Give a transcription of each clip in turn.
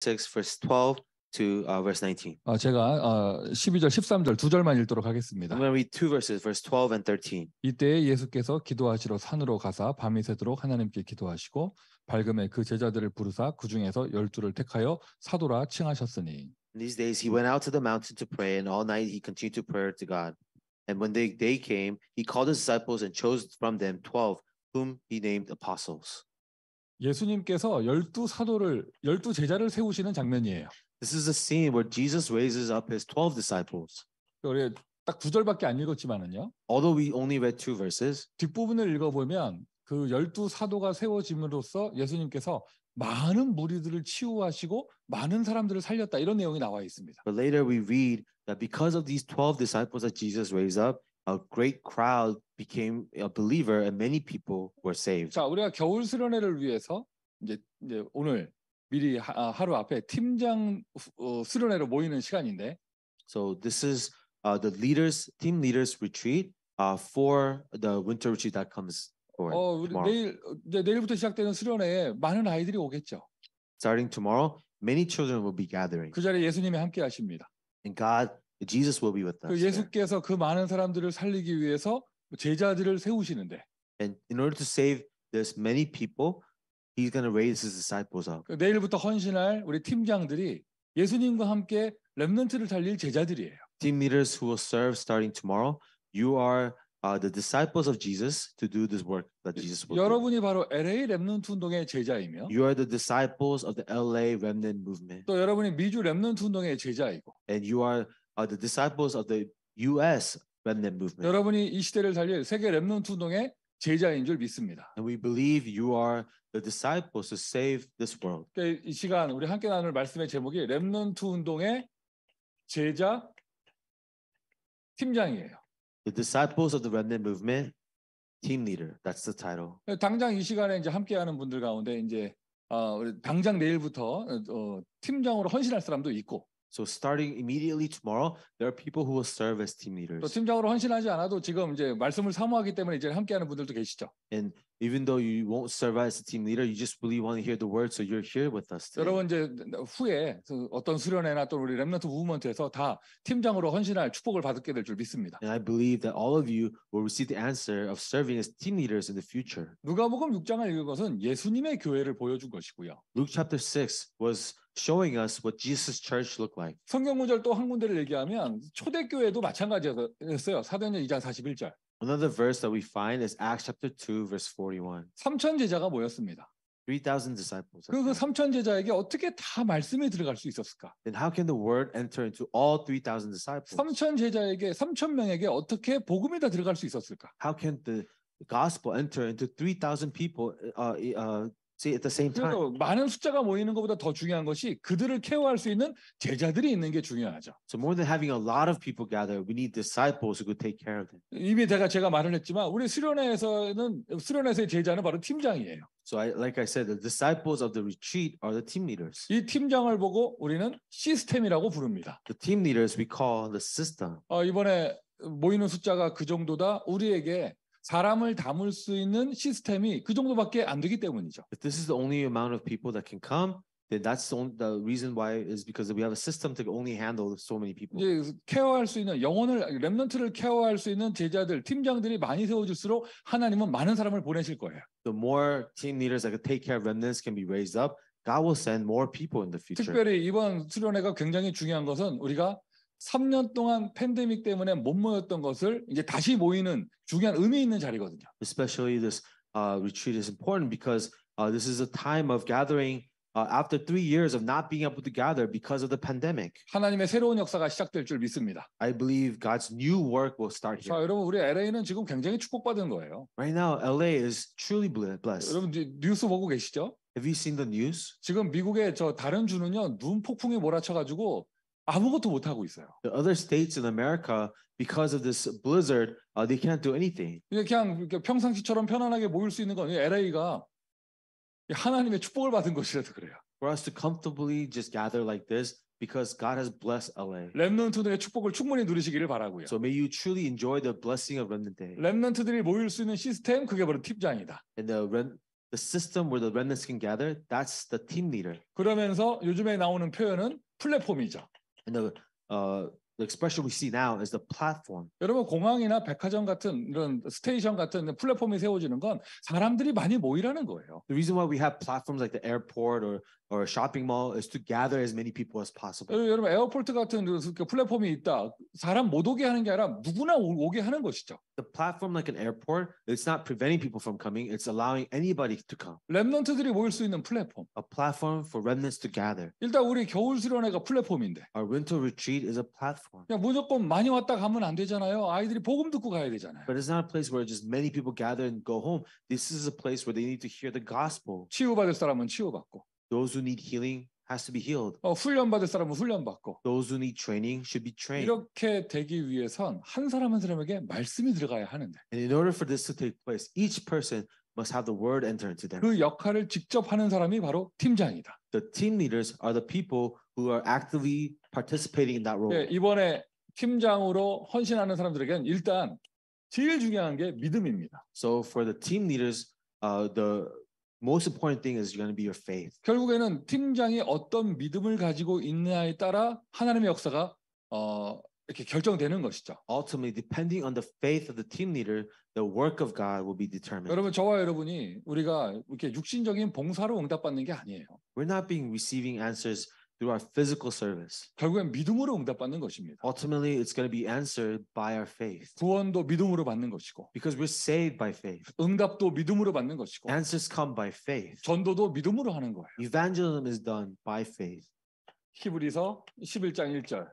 6 verse 12 to verse 19. 제가 12절, 13절 두 절만 읽도록 I'm 하겠습니다. going to read two verses, verse 12 and 13. 이때 예수께서 기도하시러 산으로 가사 밤이 새도록 하나님께 기도하시고 밝음에 그 제자들을 부르사 그 중에서 12를 택하여 사도라 칭하셨으니. In these days he went out to the mountain to pray, and all night he continued to pray to God. And when the day came, he called his disciples and chose from them 12, whom he named apostles. 예수님께서 12 제자를 세우시는 장면이에요. This is a scene where Jesus raises up his 12 disciples. 우리 딱 9절밖에 안 읽었지만은요. Although we only read two verses, 뒷부분을 읽어보면 그 12사도가 세워짐으로써 예수님께서 많은 무리들을 치유하시고 많은 사람들을 살렸다 이런 내용이 나와 있습니다. but later we read that because of these 12 disciples that Jesus raised up, a great crowd became a believer and many people were saved. 자, 우리가 겨울 수련회를 위해서 이제 오늘 미리 하루 앞에 팀장 수련회로 모이는 시간인데, So this is the team leaders retreat for the winter retreat that comes forward tomorrow. 내일부터 시작되는 수련회에 많은 아이들이 오겠죠. Starting tomorrow, many children will be gathering, 그 자리에 예수님이 함께 하십니다. and Jesus will be with us. 그 there. 예수께서 그 많은 사람들을 살리기 위해서 제자들을 세우시는데, And in order to save this many people, he's going to raise his disciples up. 내일부터 헌신할 우리 팀장들이 예수님과 함께 렘넌트를 살릴 제자들이에요. Team leaders who will serve starting tomorrow, you are the disciples of Jesus to do this work that Jesus will do. 여러분이 바로 LA 렘넌트 운동의 제자이며, You are the disciples of the LA Remnant Movement, 또 여러분이 미주 렘넌트 운동의 제자이고, and you are the disciples of the U.S. Remnant Movement. 여러분이 이 시대를 살릴 세계 렘넌트 운동의 제자인 줄 믿습니다. And we believe you are the disciples to save this world. 이 시간 우리 함께 나눌 말씀의 제목이 렘넌트 운동의 제자 팀장이에요. The disciples of the Remnant Movement, team leader. That's the title. 당장 이 시간에 이제 함께하는 분들 가운데 이제 우리 당장 내일부터 팀장으로 헌신할 사람도 있고, So starting immediately tomorrow, there are people who will serve as team 또 leaders. 팀장으로 헌신하지 않아도 지금 이제 말씀을 사모하기 때문에 이제 함께하는 분들도 계시죠. And even though you won't serve as a team leader, you just really want to hear the word, so you're here with us today. 여러분 이제 후에 어떤 수련회나 또 우리 렘넌트 무브먼트에서 다 팀장으로 헌신할 축복을 받게 될 줄 믿습니다. And I believe that all of you will receive the answer of serving as team leaders in the future. 누가복음 6장을 읽은 것은 예수님의 교회를 보여준 것이고요. Luke chapter 6 was showing us what Jesus' church looked like. 성경 구절 또 한 군데를 얘기하면 초대교회도 마찬가지였어요. 사도행전 2장 41절. Another verse that we find is Acts chapter 2 verse 41. 3천 제자가 모였습니다. 3,000 disciples. 그 3천 제자에게 어떻게 다 말씀이 들어갈 수 있었을까? Then how can the word enter into all 3,000 disciples? 3천 제자에게 3천 명에게 어떻게 복음이 다 들어갈 수 있었을까? How can the gospel enter into 3,000 people say at the same time? 그래서 많은 숫자가 모이는 것보다 더 중요한 것이 그들을 케어할 수 있는 제자들이 있는 게 중요하죠. So more than having a lot of people gather, we need disciples who could take care of them. 이미 제가 말을 했지만 우리 수련회에서의 제자는 바로 팀장이에요. So like I said, the disciples of the retreat are the team leaders. 이 팀장을 보고 우리는 시스템이라고 부릅니다. The team leaders we call the system. 이번에 모이는 숫자가 그 정도다. 우리에게 사람을 담을 수 있는 시스템이 그 정도밖에 안 되기 때문이죠. If this is the only amount of people that can come, then that's the reason why is because we have a system to only handle so many people. 이제 케어할 수 있는 렘넌트를 케어할 수 있는 제자들, 팀장들이 많이 세워질수록 하나님은 많은 사람을 보내실 거예요. The more team leaders that can take care of remnants can be raised up, God will send more people in the future. 특별히 이번 수련회가 굉장히 중요한 것은 우리가 3년 동안 팬데믹 때문에 못 모였던 것을 이제 다시 모이는 중요한 의미 있는 자리거든요. Especially this retreat is important because this is a time of gathering after 3 years of not being able to gather because of the pandemic. 하나님의 새로운 역사가 시작될 줄 믿습니다. I believe God's new work will start here. 자, 여러분 우리 LA는 지금 굉장히 축복받은 거예요. Right now, LA is truly blessed. 여러분 뉴스 보고 계시죠? Have you seen the news? 지금 미국의 다른 주는요 눈 폭풍이 몰아쳐가지고 아무것도 못 하고 있어요. The other states in America, because of this blizzard, they can't do anything. 그냥 평상시처럼 편안하게 모일 수 있는 건 LA가 하나님의 축복을 받은 것이라서 그래요. For us to comfortably just gather like this, because God has blessed LA. 렘넌트들의 축복을 충분히 누리시기를 바라고요. So may you truly enjoy the blessing of Remnant Day. 렘넌트들이 모일 수 있는 시스템 그게 바로 팀장이다. And the The system where the remnants can gather, that's the team leader. 그러면서 요즘에 나오는 표현은 플랫폼이죠. And the expression we see now is the platform. 여러분 공항이나 백화점 같은 이런 스테이션 같은 플랫폼이 세워지는 건 사람들이 많이 모이라는 거예요. The reason why we have platforms like the airport or a shopping mall is to gather as many people as possible. 여러분 에어포트 같은 그 플랫폼이 있다. 사람 못 오게 하는 게 아니라 누구나 오게 하는 것이죠. The platform like an airport, it's not preventing people from coming, it's allowing anybody to come. 렘넌트들이 모일 수 있는 플랫폼. A platform for remnants to gather. 일단 우리 겨울 수련회가 플랫폼인데. Our winter retreat is a platform. 그냥 무조건 많이 왔다 가면 안 되잖아요. 아이들이 복음 듣고 가야 되잖아요. But it's not a place where just many people gather and go home. This is a place where they need to hear the gospel. 치유받을 사람은 치유받고. Those who need healing has to be healed. 훈련 받을 사람은 훈련 받고. Those who need training should be trained. 이렇게 되기 위해선 한 사람 한 사람에게 말씀이 들어가야 하는데. And in order for this to take place, each person must have the word enter into them. 그 역할을 직접 하는 사람이 바로 팀장이다. The team leaders are the people who are actively participating in that role. 예, 이번에 팀장으로 헌신하는 사람들에게는 일단 제일 중요한 게 믿음입니다. So for the team leaders, the most important thing is going to be your faith. 결국에는 팀장이 어떤 믿음을 가지고 있느냐에 따라 하나님의 역사가 이렇게 결정되는 것이죠. Ultimately, depending on the faith of the team leader, the work of God will be determined. 여러분 저와 여러분이 우리가 이렇게 육신적인 봉사로 응답받는 게 아니에요. We're not being receiving answers through our physical service. 결국엔 믿음으로 응답받는 것입니다. Ultimately, it's going to be answered by our faith. 구원도 믿음으로 받는 것이고, Because we're saved by faith. 응답도 믿음으로 받는 것이고, Answers come by faith. 전도도 믿음으로 하는 거예요. Evangelism is done by faith. 히브리서 11장 1절.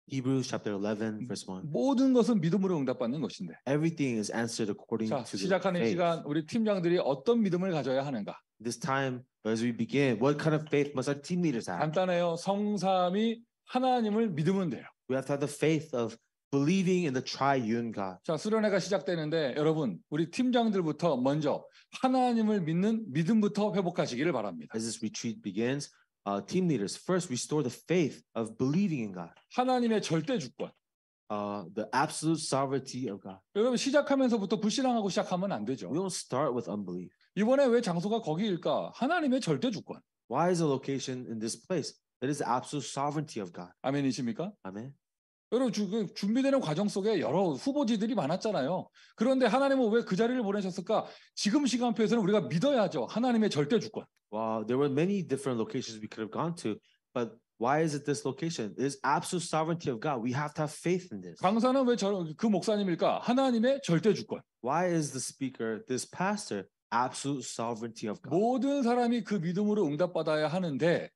Hebrews chapter 11, verse 1. 모든 것은 믿음으로 응답받는 것인데. Everything is answered according 자, to the 시작하는 faith. 시간 우리 팀장들이 어떤 믿음을 가져야 하는가? This time, as we begin, what kind of faith must our team leaders have? 간단해요. 성삼이 하나님을 믿으면 돼요. We have to have the faith of believing in the triune God. 자, 수련회가 시작되는데 여러분, 우리 팀장들부터 먼저 하나님을 믿는 믿음부터 회복하시기를 바랍니다. As this retreat begins, team leaders first restore the faith of believing in God. 하나님의 절대 주권. The absolute sovereignty of God. 여러분 시작하면서부터 불신앙하고 시작하면 안 되죠. We don't start with unbelief. 이번에 왜 장소가 거기일까? 하나님의 절대 주권. Why is the location in this place? That is the absolute sovereignty of God. 아멘이십니까? Amen. 여러분 준비되는 과정 속에 여러 후보지들이 많았잖아요. 그런데 하나님은 왜 그 자리를 보내셨을까? 지금 시간표에서는 우리가 믿어야죠. 하나님의 절대 주권. Well, there were many different locations we could have gone to, but why is it this location? It is absolute sovereignty of God. We have to have faith in this. 강사는 왜 그 목사님일까? 하나님의 절대 주권. Why is the speaker, this pastor, absolute sovereignty of God? 모든 사람이 그 믿음으로 응답받아야 하는데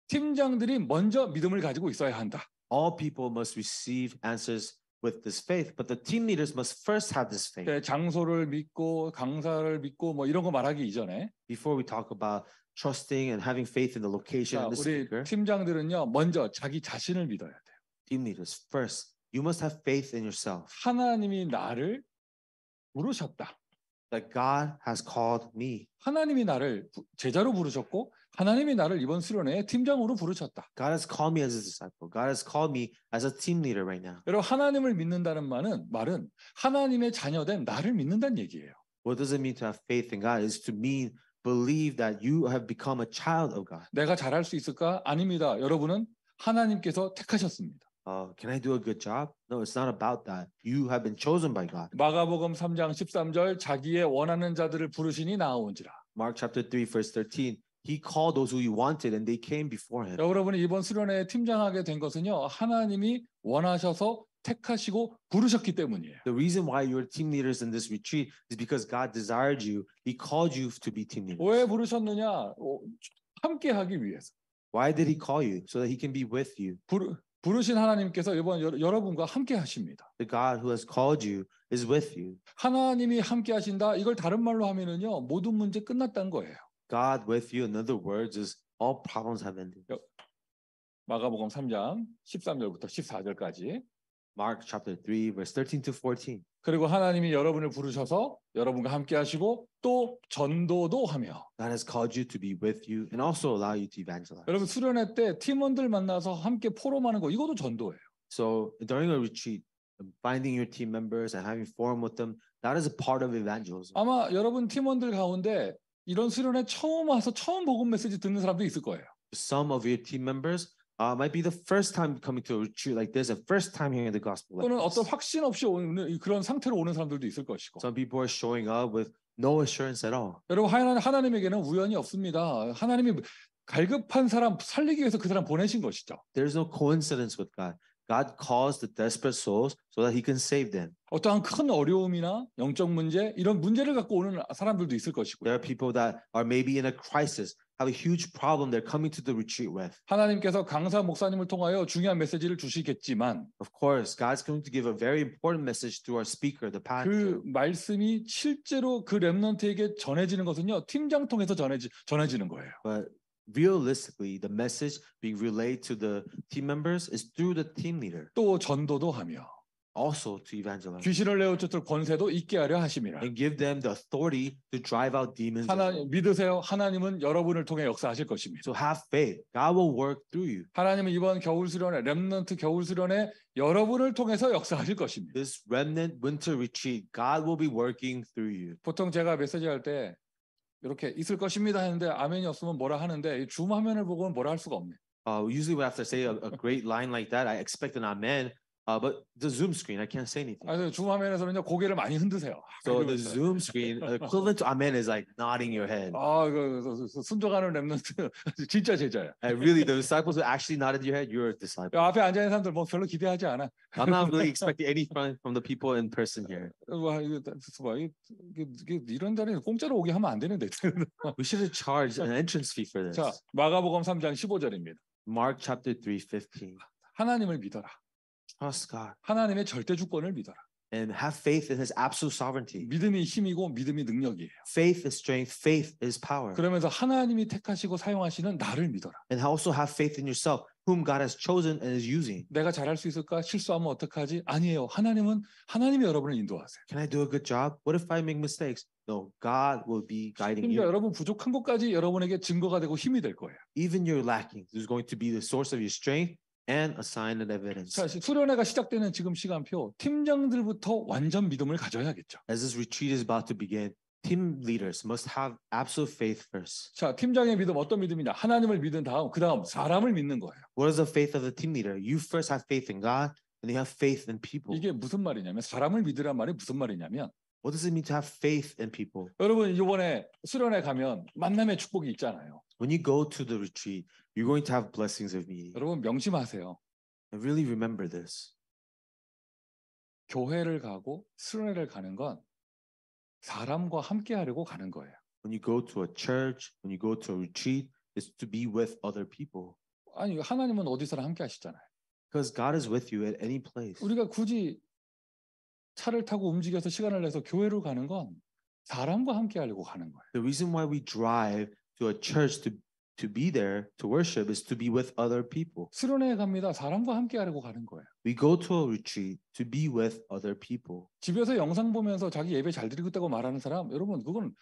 팀장들이 먼저 믿음을 가지고 있어야 한다. All people must receive answers with this faith, but the team leaders must first have this faith. 장소를 믿고 강사를 믿고 뭐 이런 거 말하기 이전에 Before we talk about trusting and having faith in the location 자, and the 우리 speaker, 팀장들은요 먼저 자기 자신을 믿어야 돼요. team leaders first, you must have faith in yourself 하나님이 나를 부르셨다. that God has called me. 하나님이 나를 제자로 부르셨고 하나님이 나를 이번 수련회에 팀장으로 부르셨다. God has called me as a disciple. God has called me as a team leader right now. 여러분 하나님을 믿는다는 말은 하나님의 자녀된 나를 믿는다는 얘기예요. What does it mean to have faith in God? Is to mean believe that you have become a child of God. 내가 잘할 수 있을까? 아닙니다. 여러분은 하나님께서 택하셨습니다. Can I do a good job? No, it's not about that. You have been chosen by God. 마가복음 3장 13절 자기의 원하는 자들을 부르시니 나아온지라. Mark chapter 3 verse 13. He called those who he wanted and they came before him. 여러분이 이번 수련회에 팀장하게 된 것은요. 하나님이 원하셔서 택하시고 부르셨기 때문이에요. The reason why you're team leaders in this retreat is because God desired you. He called you to be team leaders. 왜 부르셨느냐? 함께 하기 위해서. Why did he call you? So that he can be with you. 부르신 하나님께서 이번 여러분과 함께 하십니다. The God who has called you is with you. 하나님이 함께 하신다. 이걸 다른 말로 하면은요. 모든 문제 끝났다는 거예요. God with you, in other words, is all problems have ended. 마가복음 3장 13절부터 14절까지. Mark chapter 3 verse 13 to 14. 그리고 하나님이 여러분을 부르셔서 여러분과 함께 하시고 또 전도도 하며. God has called you to be with you and also allow you to evangelize. 여러분 수련회 때 팀원들 만나서 함께 포럼하는 거 이것도 전도예요. So during a retreat, finding your team members and having forum with them, that is a part of evangelism. 아마 여러분 팀원들 가운데 이런 수련회 처음 와서 처음 복음 메시지 듣는 사람도 있을 거예요. Some of your team members might be the first time coming to a retreat like this, and first time hearing the gospel like 또는 어떤 this. 확신 없이 오는 그런 상태로 오는 사람들도 있을 것이고. Some people are showing up with no assurance at all. 여러분 하나님에게는 우연이 없습니다. 하나님이 갈급한 사람 살리기 위해서 그 사람 보내신 것이죠. There's no coincidence with God. God calls the desperate souls so that He can save them. 어떠한 큰 어려움이나 영적 문제 이런 문제를 갖고 오는 사람들도 있을 것이고요. There are people that are maybe in a crisis, have a huge problem they're coming to the retreat with. 하나님께서 강사 목사님을 통하여 중요한 메시지를 주시겠지만 Of course, God's going to give a very important message through our speaker, the 그 pastor. 말씀이 실제로 그 렘넌트에게 전해지는 것은요 팀장 통해서 전해지는 거예요. But realistically, the message being relayed to the team members is through the team leader, 또 전도도 하며 also to evangelize 귀신을 내어쫓을 권세도 있게 하려 하심이라. and give them the authority to drive out demons. as well. 하나님 믿으세요. 하나님은 여러분을 통해 역사하실 것입니다. So have faith. God will work through you. 하나님은 이번 겨울 수련회 렘넌트 겨울 수련회 여러분을 통해서 역사하실 것입니다. This remnant winter retreat, God will be working through you. 보통 제가 메시지 할 때 이렇게 있을 것입니다 하는데 아멘이 없으면 뭐라 하는데 이 줌 화면을 보고는 뭐라 할 수가 없네. Usually when I have to say a great line like that, I expect an amen. But the Zoom screen, I can't say anything. 그래서 줌 화면에서는요 고개를 많이 흔드세요. So the Zoom screen, equivalent to amen, is like nodding your head. 순종하는 렘넌트 진짜 제자야. And really, the disciples who actually nodded your head, you're a disciple. 앞에 앉아 있는 사람들 뭐 별로 기대하지 않아. I'm not really expecting anything from the people in person here. 이런 자리에 공짜로 오게 하면 안 되는데. We should have charged an entrance fee for this. 자, 마가복음 3장 15절입니다. Mark chapter 3:15. 하나님을 믿어라. Trust God 하나님의 절대 주권을 믿어라. and have faith in His absolute sovereignty. 믿음이 힘이고 믿음이 능력이에요. Faith is strength. Faith is power. 그러면서 하나님이 택하시고 사용하시는 나를 믿어라. And also have faith in yourself, whom God has chosen and is using. 내가 잘할 수 있을까? 실수하면 어떡하지? 아니에요. 하나님이 여러분을 인도하세요. Can I do a good job? What if I make mistakes? No, God will be guiding 심지어 you. 여러분 부족한 것까지 여러분에게 증거가 되고 힘이 될 거예요. Even your lacking is going to be the source of your strength and a sign and evidence. 자, 수련회가 시작되는 지금 시간표 팀장들부터 완전 믿음을 가져야겠죠. As this retreat is about to begin, team leaders must have absolute faith first. 자, 팀장의 믿음 어떤 믿음이냐? 하나님을 믿은 다음 그 다음 사람을 믿는 거예요. What is the faith of the team leader? You first have faith in God, and you have faith in people. 이게 무슨 말이냐면 사람을 믿으란 말이 무슨 말이냐면 What does it mean to have faith in people? 여러분 이번에 수련회 가면 만남의 축복이 있잖아요. When you go to the retreat, you're going to have blessings of meeting. 여러분 명심하세요. And really remember this. 교회를 가고 수련회를 가는 건 사람과 함께 하려고 가는 거예요. When you go to a church, when you go to a retreat, it's to be with other people. 아니 하나님은 어디서나 함께 하시잖아요. Because God is with you at any place. 우리가 굳이 차를 타고 움직여서 시간을 내서 교회로 가는 건 사람과 함께 하려고 가는 거예요. The reason why we drive to a church to be there to worship is to be with other people. 수련회에 갑니다. 사람과 함께 하려고 가는 거예요. We go to a retreat to be with other people. 집에서 영상 보면서 자기 예배 잘 드리고 있다고 말하는 사람, 여러분 그건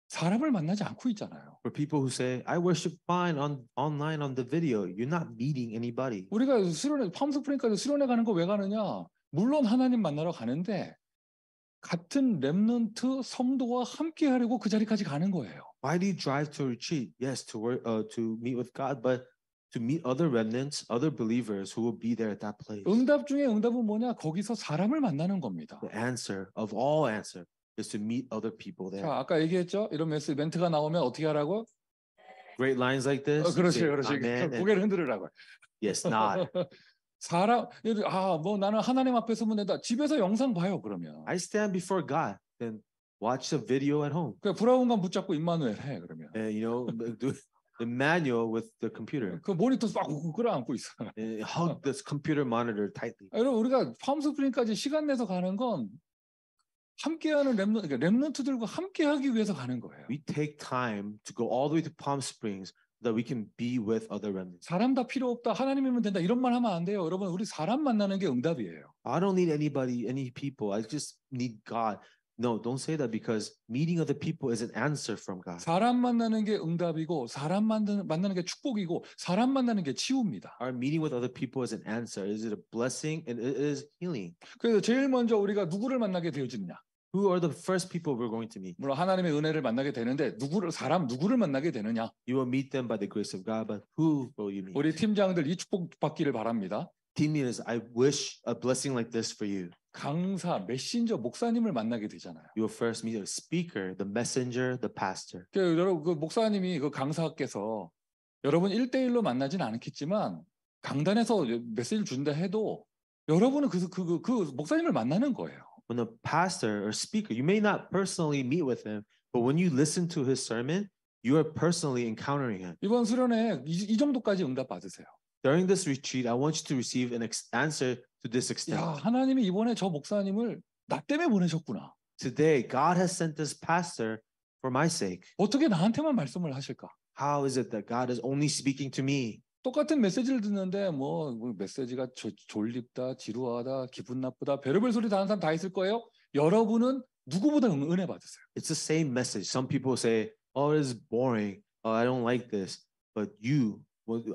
사람을 만나지 않고 있잖아요. For people who say, I worship fine online on the video, you're not meeting anybody. 우리가 수련회 팜스프링까지 수련회 가는 거 왜 가느냐? 물론 하나님 만나러 가는데 같은 렘넌트 성도와 함께 하려고 그 자리까지 가는 거예요. Why do you drive to a retreat? Yes, to meet with God, but to meet other remnants, other believers who will be there at that place. 응답 중에 응답은 뭐냐? 거기서 사람을 만나는 겁니다. The answer of all answer is to meet other people there. 자, 아까 얘기했죠? 이런 멘트가 나오면 어떻게 하라고? Great lines like this. you 그렇지, say, 그렇지. Amen, and 고개를 흔들으라고. yes, nod. 뭐 나는 하나님 앞에 서면 된다. 집에서 영상 봐요, 그러면. I stand before God, then watch the video at home. 그 브라운관 붙잡고 임마누엘 해, 그러면. And do the manual with the computer. 그 모니터 싹 끌어안고 있어. And hug this computer monitor tightly. 여러분 우리가 팜스프링까지 시간 내서 가는 건 함께하는 렘넌트들과 함께하기 위해서 가는 거예요. We take time to go all the way to Palm Springs so that we can be with other remnants. 사람 다 필요 없다. 하나님이면 된다. 이런 말 하면 안 돼요. 여러분 우리 사람 만나는 게 응답이에요. I don't need anybody, any people. I just need God. No, don't say that because meeting other people is an answer from God. 사람 만나는 게 응답이고 사람 만나는 게 축복이고 사람 만나는 게 치유입니다. Our meeting with other people is an answer. Is it a blessing and it is healing? 그래서 제일 먼저 우리가 누구를 만나게 되어지느냐? Who are the first people we're going to meet? 물론 하나님의 은혜를 만나게 되는데 사람 누구를 만나게 되느냐? You will meet them by the grace of God, but who will you meet? 우리 팀장들 이 축복 받기를 바랍니다. Team leaders, I wish a blessing like this for you. 강사, 메신저, 목사님을 만나게 되잖아요. You will first meet a speaker, the messenger, the pastor. 여러분 그 목사님이 그 강사께서 여러분 1대1로 만나진 않겠지만 강단에서 메시지를 준다 해도 여러분은 그 목사님을 만나는 거예요. When a pastor or speaker, you may not personally meet with him, but when you listen to his sermon, you are personally encountering him. 이번 수련회 이 정도까지 응답 받으세요. During this retreat, I want you to receive an answer to this extent. 야, 하나님이 이번에 저 목사님을 나 때문에 보내셨구나. Today, God has sent this pastor for my sake. 어떻게 나한테만 말씀을 하실까? How is it that God is only speaking to me? 똑같은 메시지를 듣는데 뭐 메시지가 졸립다, 지루하다, 기분 나쁘다, 별의별 소리 다 하는 사람 다 있을 거예요. 여러분은 누구보다 은혜 받으세요. It's the same message. Some people say, "Oh, it is boring. Oh, I don't like this." But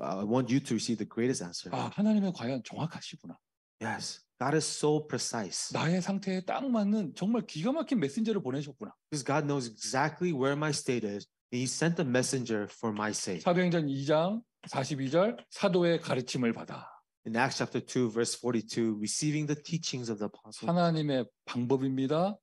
I want you to receive the greatest answer. 아, 하나님은 과연 정확하시구나. Yes, God is so precise. 나의 상태에 딱 맞는 정말 기가 막힌 메신저를 보내셨구나. Because God knows exactly where my state is, and He sent a messenger for my sake. 사도행전 2장 42절 사도의 가르침을 받아. In Acts chapter 2, verse 42, receiving the teachings of the apostles. 하나님의 방법입니다.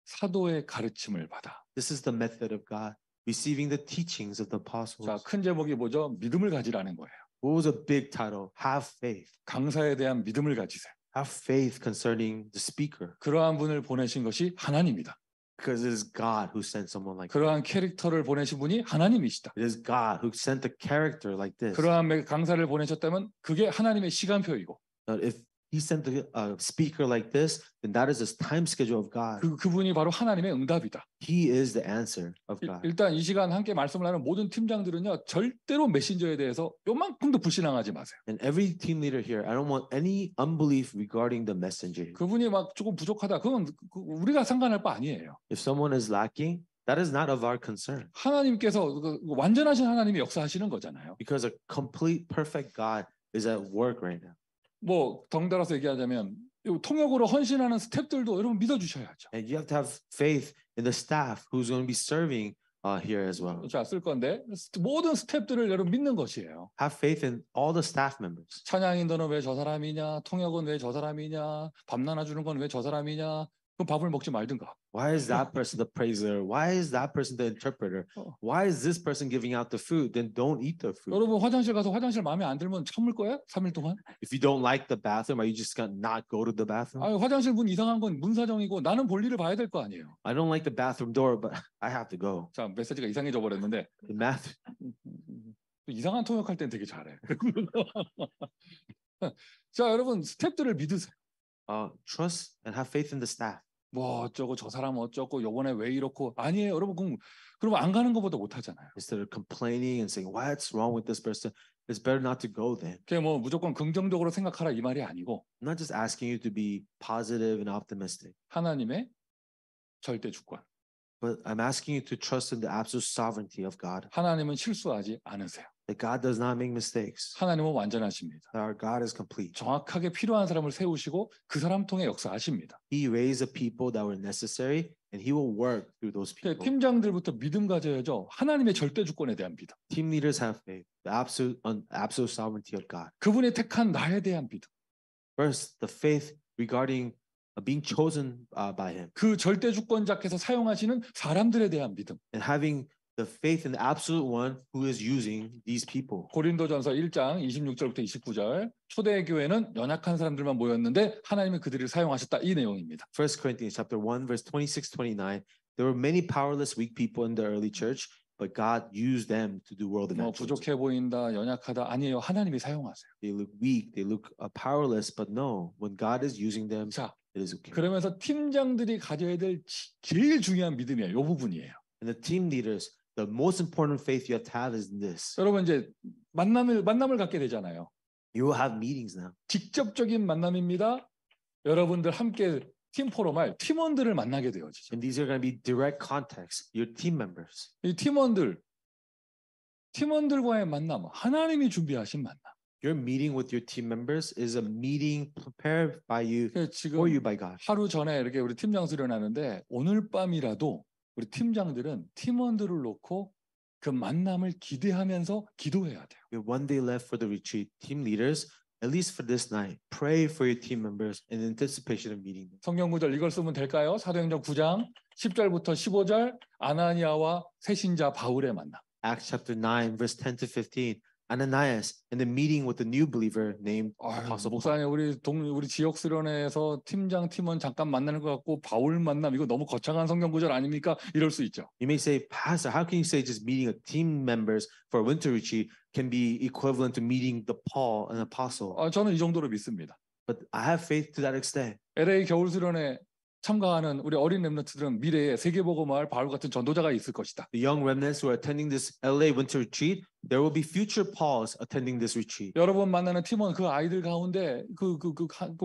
사도의 가르침을 받아. This is the method of God, receiving the teachings of the apostles. 자, 큰 제목이 뭐죠? 믿음을 가지라는 거예요. What was a big title? Have faith. 강사에 대한 믿음을 가지세요. Have faith concerning the speaker. 그러한 분을 보내신 것이 하나님이다. Because it is God who sent someone like that. 그러한 캐릭터를 보내신 분이 하나님이시다. It is God who sent a character like this. 그러한 강사를 보내셨다면 그게 하나님의 시간표이고 If He sent a speaker like this, then that is the time schedule of God. 그분이 바로 하나님의 응답이다. He is the answer of God. 일단 이 시간 함께 말씀을 하는 모든 팀장들은요, 절대로 메신저에 대해서 요만큼도 불신앙하지 마세요. And every team leader here, I don't want any unbelief regarding the messenger. 그분이 막 조금 부족하다. 그건 우리가 상관할 바 아니에요. If someone is lacking, that is not of our concern. 하나님께서 완전하신 하나님이 역사하시는 거잖아요. Because a complete, perfect God is at work right now. 뭐 덩달아서 얘기하자면 통역으로 헌신하는 스태프들도 여러분 믿어주셔야죠. And you have to have faith in the staff who's going to be serving here as well. 자, 쓸 건데 모든 스태프들을 여러분 믿는 것이에요. Have faith in all the staff members. 찬양인도는 왜 저 사람이냐, 통역은 왜 저 사람이냐, 밥 나눠주는 건 왜 저 사람이냐. 그럼 밥을 먹지 말든가. Why is that person the praiser? Why is that person the interpreter? Why is this person giving out the food? Then don't eat the food. 여러분 화장실 가서 화장실 마음에 안 들면 참을 거예요? 3일 동안? If you don't like the bathroom, are you just gonna not go to the bathroom? 아, 화장실 문 이상한 건 문사정이고 나는 볼일을 봐야 될 거 아니에요. I don't like the bathroom door, but I have to go. 자, 메시지가 이상해져 버렸는데 The math. 이상한 통역할 땐 되게 잘해. 자, 여러분 스태프들을 믿으세요. Trust and have faith in the staff. 뭐 어쩌고 저 사람 어쩌고 요번에 왜 이렇고 아니에요. 여러분 그럼 안 가는 것보다 못 하잖아요. Instead of complaining and saying what's wrong with this person, it's better not to go then. 그게 뭐 무조건 긍정적으로 생각하라 이 말이 아니고 I'm not just asking you to be positive and optimistic, 하나님의 절대 주권. but I'm asking you to trust in the absolute sovereignty of God. 하나님은 실수하지 않으세요. That God does not make mistakes. 하나님은 완전하십니다. That our God is complete. 정확하게 필요한 사람을 세우시고 그 사람 통해 역사하십니다. He raised the people that were necessary, and He will work through those people. 팀장들부터 믿음 가져야죠. 하나님의 절대 주권에 대한 믿음. Team leaders have faith, the absolute sovereignty of God. 그분이 택한 나에 대한 믿음. First, the faith regarding being chosen by Him, 그 절대 주권자께서 사용하시는 사람들에 대한 믿음. and having the faith in the absolute one who is using these people. 고린도전서 1장 26절부터 29절. 초대 교회는 연약한 사람들만 모였는데 하나님이 그들을 사용하셨다 이 내용입니다. 1 Corinthians chapter 1 verse 26-29. There were many powerless weak people in the early church, but God used them to do world 뭐 evangelism. 부족해 보인다, 연약하다 아니에요. 하나님이 사용하세요. They look weak, they look powerless, but no, when God is using them, 자, it is okay. 그러면서 팀장들이 가져야 될 제일 중요한 믿음이에요. 이 부분이에요. And the team leaders, the most important faith you have to have is this. 여러분 이제 만남을 갖게 되잖아요. You will have meetings now. 직접적인 만남입니다. 여러분들 함께 팀 포럼할 팀원들을 만나게 되어지죠. And these are going to be direct contacts, your team members. 이 팀원들과의 만남, 하나님이 준비하신 만남. Your meeting with your team members is a meeting prepared by you 그래서 for you 지금 by God. 하루 전에 이렇게 우리 팀장 수련하는데 오늘 밤이라도 우리 팀장들은 팀원들을 놓고 그 만남을 기대하면서 기도해야 돼요. We have one day left for the retreat. Team leaders, at least for this night, pray for your team members in anticipation of meeting them. 성경 구절 이걸 쓰면 될까요? 사도행전 9장 10절부터 15절 아나니아와 새신자 바울의 만남. Acts chapter 9, verse 10 to 15. Ananias and the meeting with the new believer named Apostle Paul. 목사님 우리 지역 수련회에서 팀장 팀원 잠깐 만나는 것 같고 바울 만남 이거 너무 거창한 성경 구절 아닙니까? 이럴 수 있죠. You may say, Pastor, how can you say just meeting a team members for a winter retreat can be equivalent to meeting the Paul, an apostle? 저는 이 정도로 믿습니다. But I have faith to that extent. LA 겨울 수련회 참가하는 우리 어린 렘넌트들은 미래에 세계복음화할 바울 같은 전도자가 있을 것이다. The young remnants who are attending this LA winter retreat, there will be future Pauls attending this retreat. 여러분 만나는 팀원 그 아이들 가운데 그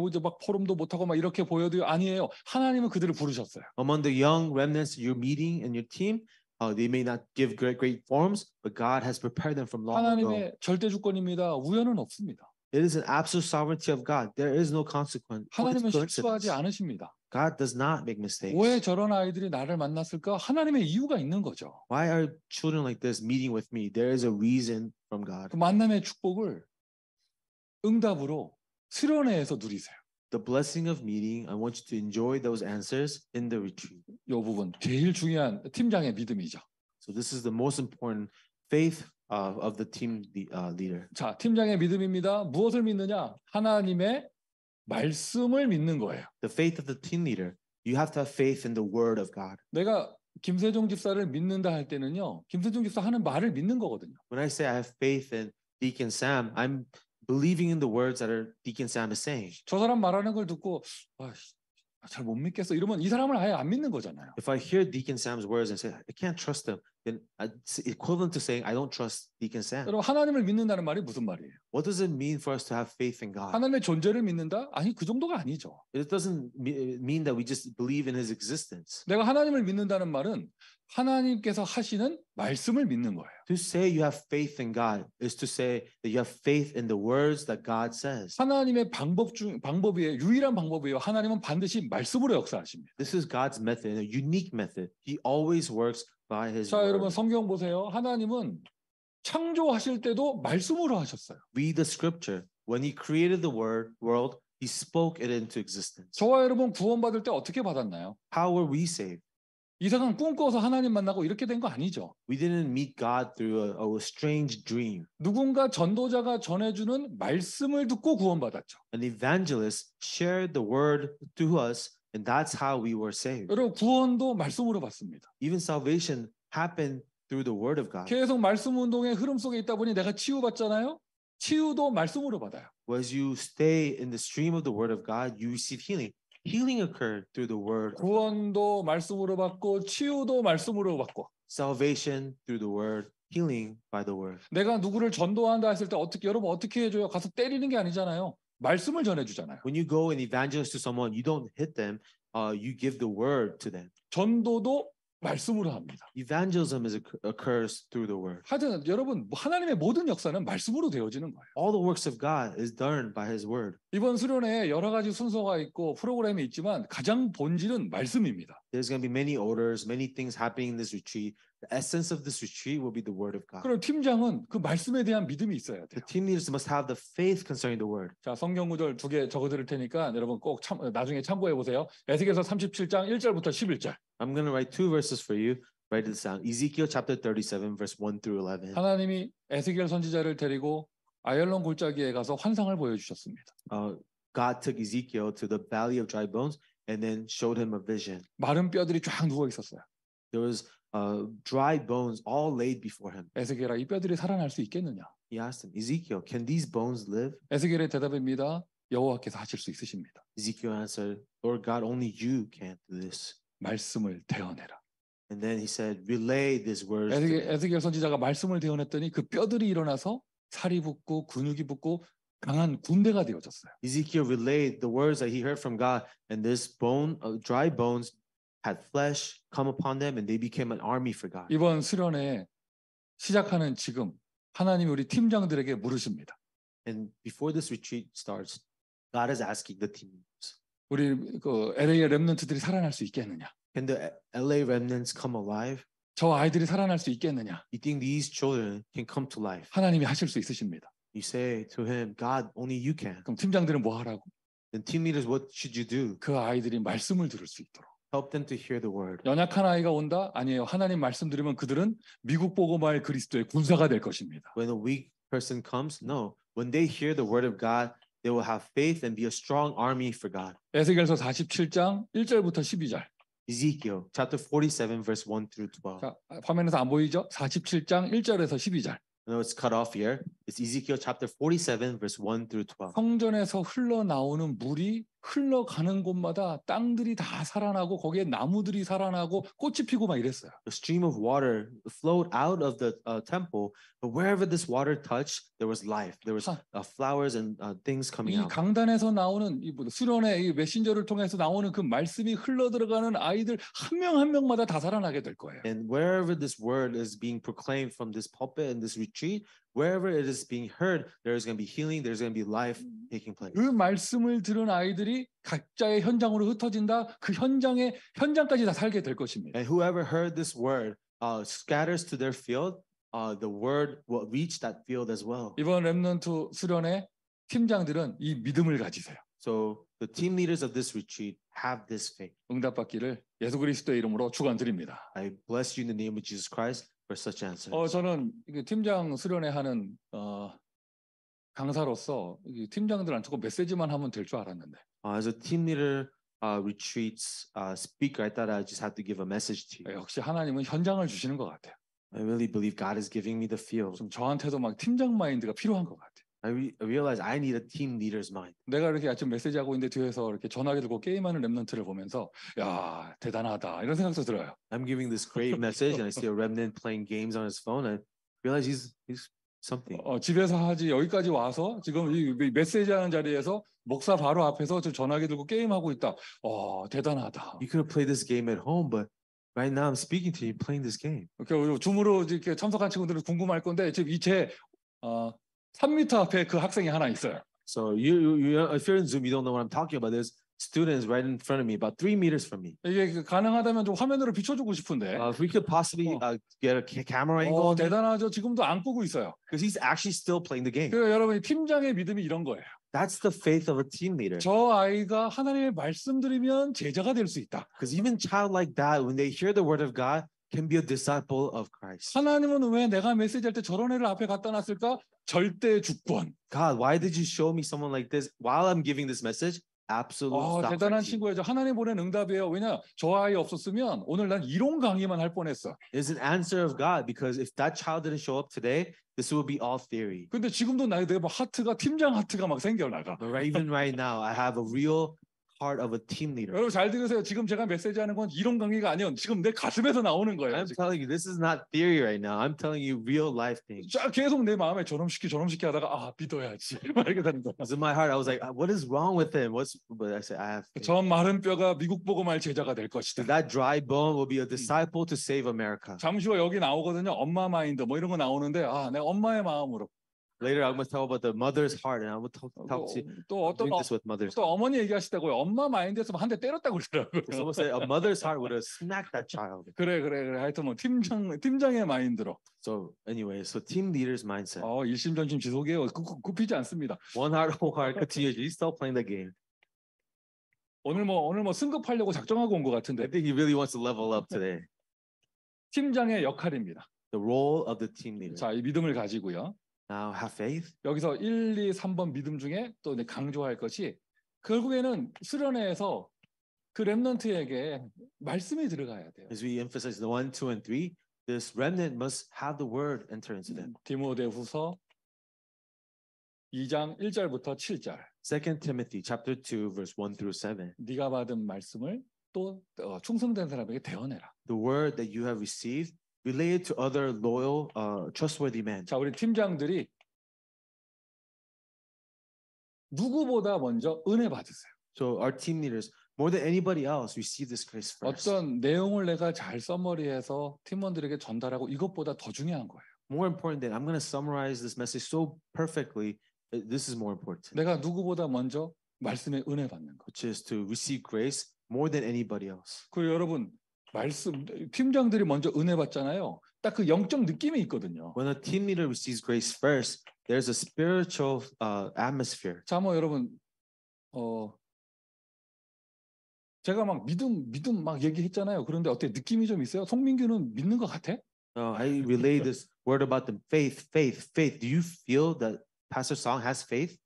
이제 막 포럼도 못하고 막 이렇게 보여도 아니에요. 하나님은 그들을 부르셨어요. Among the young remnants you're meeting and your team, they may not give great forms, but God has prepared them from long ago. 하나님의 절대 주권입니다. 우연은 없습니다. It is an absolute sovereignty of God. There is no consequence. 하나님은 실수하지 않으십니다. God does not make mistakes. 왜 저런 아이들이 나를 만났을까? 하나님의 이유가 있는 거죠. Why are children like this meeting with me? There is a reason from God. 그 만남의 축복을 응답으로 수련회에서 누리세요. The blessing of meeting, I want you to enjoy those answers in the retreat. 이 부분 제일 중요한 팀장의 믿음이죠. So this is the most important faith of the team leader. 자, 팀장의 믿음입니다. 무엇을 믿느냐? 하나님의 말씀을 믿는 거예요. The faith of the team leader. You have to have faith in the word of God. 내가 김세종 집사를 믿는다 할 때는요. 김세종 집사 하는 말을 믿는 거거든요. When I say I have faith in Deacon Sam, I'm believing in the words that Deacon Sam is saying. 저 사람 말하는 걸 듣고 잘 못 믿겠어. 이러면 이 사람을 아예 안 믿는 거잖아요. If I hear Deacon Sam's words and say I can't trust him, then it's equivalent to saying I don't trust Deacon Sam. 여러분 하나님을 믿는다는 말이 무슨 말이에요? What does it mean for us to have faith in God? 하나님의 존재를 믿는다? 아니 그 정도가 아니죠. It doesn't mean that we just believe in His existence. 내가 하나님을 믿는다는 말은 하나님께서 하시는 말씀을 믿는 거예요. To say you have faith in God is to say that you have faith in the words that God says. 하나님의 방법이에요. 유일한 방법이에요. 하나님은 반드시 말씀으로 역사하십니다. This is God's method, a unique method. He always works by His 자, 여러분 word. 성경 보세요. 하나님은 창조하실 때도 말씀으로 하셨어요. Read the scripture. When He created the world, He spoke it into existence. 저와 여러분 구원받을 때 어떻게 받았나요? How were we saved? 이상한 꿈 꿔서 하나님 만나고 이렇게 된 거 아니죠. We didn't meet God through a strange dream. 누군가 전도자가 전해주는 말씀을 듣고 구원받았죠. An evangelist shared the word to us, and that's how we were saved. 여러분 구원도 말씀으로 받습니다. Even salvation happened through the word of God. 계속 말씀 운동의 흐름 속에 있다 보니 내가 치유받잖아요. 치유도 말씀으로 받아요. As you stay in the stream of the word of God, you receive healing. Healing occurred through the word. 구원도 말씀으로 받고 치유도 말씀으로 받고. Salvation through the word. Healing by the word. 내가 누구를 전도한다 했을 때 여러분 어떻게 해줘요? 가서 때리는 게 아니잖아요. 말씀을 전해주잖아요. When you go and evangelize to someone, you don't hit them. You give the word to them. 전도도 말씀으로 합니다. Evangelism occurs through the word. 하여튼 여러분 하나님의 모든 역사는 말씀으로 되어지는 거예요. All the works of God is done by His word. 이번 수련회에 여러 가지 순서가 있고 프로그램이 있지만 가장 본질은 말씀입니다. There's going to be many orders, many things happening in this retreat. The essence of this retreat will be the word of God. 그럼 팀장은 그 말씀에 대한 믿음이 있어야 돼요. The team leaders must have the faith concerning the word. 자, 성경 구절 2개 적어드릴 테니까 여러분 꼭 나중에 참고해 보세요. 에스겔서 37장 1절부터 11절. I'm going to write two verses for you. Write this down. Ezekiel chapter 37, verse 1 through 11. 하나님이 에스겔 선지자를 데리고 아얄론 골짜기에 가서 환상을 보여주셨습니다. God took Ezekiel to the valley of dry bones and then showed him a vision. 마른 뼈들이 쫙 누워 있었어요. There was dry bones all laid before him. 에스겔아, 이 뼈들이 살아날 수 있겠느냐? He asked him, Ezekiel, can these bones live? 에스겔의 대답입니다. 여호와께서 하실 수 있으십니다. Ezekiel answered, Lord God, only you can do this. 말씀을 대언해라. And then he said, relay these words. to me." 에스겔 선지자가 말씀을 대언했더니 그 뼈들이 일어나서 살이 붙고 근육이 붙고 강한 군대가 되어졌어요. Ezekiel relayed the words that he heard from God, and this dry bones had flesh come upon them, and they became an army for God. 이번 수련회 시작하는 지금 하나님이 우리 팀장들에게 물으십니다. And before this retreat starts, God is asking the team members, 우리 그 LA의 렘넌트들이 살아날 수 있겠느냐? can the LA remnants come alive? 저 아이들이 살아날 수 있겠느냐? You think these children can come to life? 하나님이 하실 수 있으십니다. You say to him, God, only you can. 그럼 팀장들은 뭐 하라고? Then team leaders, what should you do? 그 아이들이 말씀을 들을 수 있도록. Help them to hear the word. 연약한 아이가 온다? 아니에요. 하나님 말씀 들으면 그들은 미국 복음화의 그리스도의 군사가 될 것입니다. When a weak person comes, no. When they hear the word of God, they will have faith and be a strong army for God. 에스겔서 47장 1절부터 12절. Ezekiel chapter 47 verse 1 through 12. 자, 화면에서 안 보이죠? 47장 1절에서 12절. I know it's cut off here. It's Ezekiel chapter 47 verse 1 through 12. 성전에서 흘러나오는 물이 흘러가는 곳마다 땅들이 다 살아나고 거기에 나무들이 살아나고 꽃이 피고 막 이랬어요. The stream of water flowed out of the temple, but wherever this water touched, there was life. There was flowers and things coming 이 out. 강단에서 나오는 이 수련의 이 메신저를 통해서 나오는 그 말씀이 흘러 들어가는 아이들 한 명 한 명마다 다 살아나게 될 거예요. And wherever this word is being proclaimed from this pulpit and this retreat, wherever it is being heard, there is going to be healing, there's going to be life taking place. 그 말씀을 들은 아이들이 각자의 현장으로 흩어진다. 그 현장까지 다 살게 될 것입니다. And whoever heard this word scatters to their field, the word will reach that field as well. 이번 렘넌트 수련의 팀장들은 이 믿음을 가지세요. So the team leaders of this retreat have this faith. 응답받기를 예수 그리스도의 이름으로 축원드립니다. I bless you in the name of Jesus Christ for such answers. 저는 팀장 수련회 하는 강사로서 팀장들한테 꼭 메시지만 하면 될 줄 알았는데. As a team leader retreats speaker, I thought I just had to give a message to you. 역시 하나님은 현장을 주시는 것 같아요. I really believe God is giving me the field. 좀 저한테도 막 팀장 마인드가 필요한 것 같아요. I realize I need a team leader's mind. 내가 이렇게 아침 메시지 하고 있는데 뒤에서 이렇게 전화기 들고 게임하는 렘넌트를 보면서 야 대단하다 이런 생각도 들어요. I'm giving this great message, and I see a remnant playing games on his phone. I realize he's something. 집에서 하지 여기까지 와서 지금 이 메시지 하는 자리에서 목사 바로 앞에서 저 전화기 들고 게임하고 있다. 대단하다. You could have played this game at home, but right now I'm speaking to you playing this game. 이렇게 줌으로 이렇게 참석한 친구들은 궁금할 건데 지금 제 3m 앞에 그 학생이 하나 있어요. So you if you're in Zoom, you don't know what I'm talking about. There's students right in front of me, about 3 meters from me. 이게 가능하다면 좀 화면으로 비춰주고 싶은데. If we could possibly get a camera angle, 대단하죠. 지금도 안 끄고 있어요. because he's actually still playing the game. 그러니까 여러분 팀장의 믿음이 이런 거예요. That's the faith of a team leader. 저 아이가 하나님의 말씀 들으면 제자가 될 수 있다. Because even child like that, when they hear the word of God, can be a disciple of Christ. 하나님은 왜 내가 메시지할 때 저런 애를 앞에 갖다 놨을까? 절대 주권. God, why did you show me someone like this while I'm giving this message? Absolute 대단한 sovereignty. 친구예요. 하나님 보낸 응답이에요. 왜냐? 저 아이 없었으면 오늘 난 이론 강의만 할 뻔했어. It's an answer of God, because if that child didn't show up today, this would be all theory. 근데 지금도 내 하트가 팀장 하트가 막 생겨나가. But even right now, I have a real heart of a team leader. 여러분 잘 들으세요. 지금 제가 메시지하는 건 이론 강의가 아니에요. 지금 내 가슴에서 나오는 거예요. I'm telling you, this is not theory right now. I'm telling you real life things. 쫙 계속 내 마음에 저놈 시키 하다가 믿어야지. 막 이렇게 되는 거야. Because in my heart, I was like, what is wrong with him? But I said, I have faith. 저 마른 뼈가 미국 복음할 제자가 될 것이다. That dry bone will be a disciple to save America. 잠시 후 여기 나오거든요. 엄마 마인드 뭐 이런 거 나오는데 내가 엄마의 마음으로. Later, I'm going to talk about the mother's heart, and I will talk to 또 어떤 drink this with mother's 또 heart. 어머니 얘기하시다고요. 엄마 마인드에서 한 대 때렸다고 그러더라고요. Someone said a mother's heart would have smacked that child. 그래. 하여튼 뭐 팀장의 마인드로. So anyway, so team leader's mindset. 일심전심 지속이에요. 굽히지 않습니다. One heart, whole heart, continuously. He's still playing the game. 오늘 뭐 승급하려고 작정하고 온 것 I 같은데. think he really wants to level up today. 팀장의 역할입니다. The role of the team leader. 자, 이 믿음을 가지고요. Now have faith. 여기서 1, 2, 3번 믿음 중에 또 강조할 것이 결국에는 수련회에서 그 렘넌트에게 말씀이 들어가야 돼요. As we emphasize the 1, 2, and 3, this remnant must have the word enter into them. 디모데후서 2장 1절부터 7절. 2 Timothy chapter 2, verse 1 through 7. 네가 받은 말씀을 또 충성된 사람에게 대언해라. The word that you have received, relay it to other loyal, trustworthy men. 자, 우리 팀장들이 누구보다 먼저 은혜 받으세요. So our team leaders, more than anybody else, receive this grace first. 어떤 내용을 내가 잘 서머리해서 팀원들에게 전달하고 이것보다 더 중요한 거예요. More important than I'm going to summarize this message so perfectly. This is more important, 내가 누구보다 먼저 말씀의 은혜 받는 것. which is to receive grace more than anybody else. 그리고 여러분 말씀 팀장들이 먼저 은혜 받잖아요. 딱 그 영적 느낌이 있거든요. When a team leader receives grace first, there's a spiritual atmosphere. 자, 뭐 여러분 제가 막 믿음 막 얘기했잖아요. 그런데 어때 느낌이 좀 있어요? 송민규는 믿는 것 같아? I relay this word about them. Faith, faith, faith. Do you feel that Pastor Song has faith?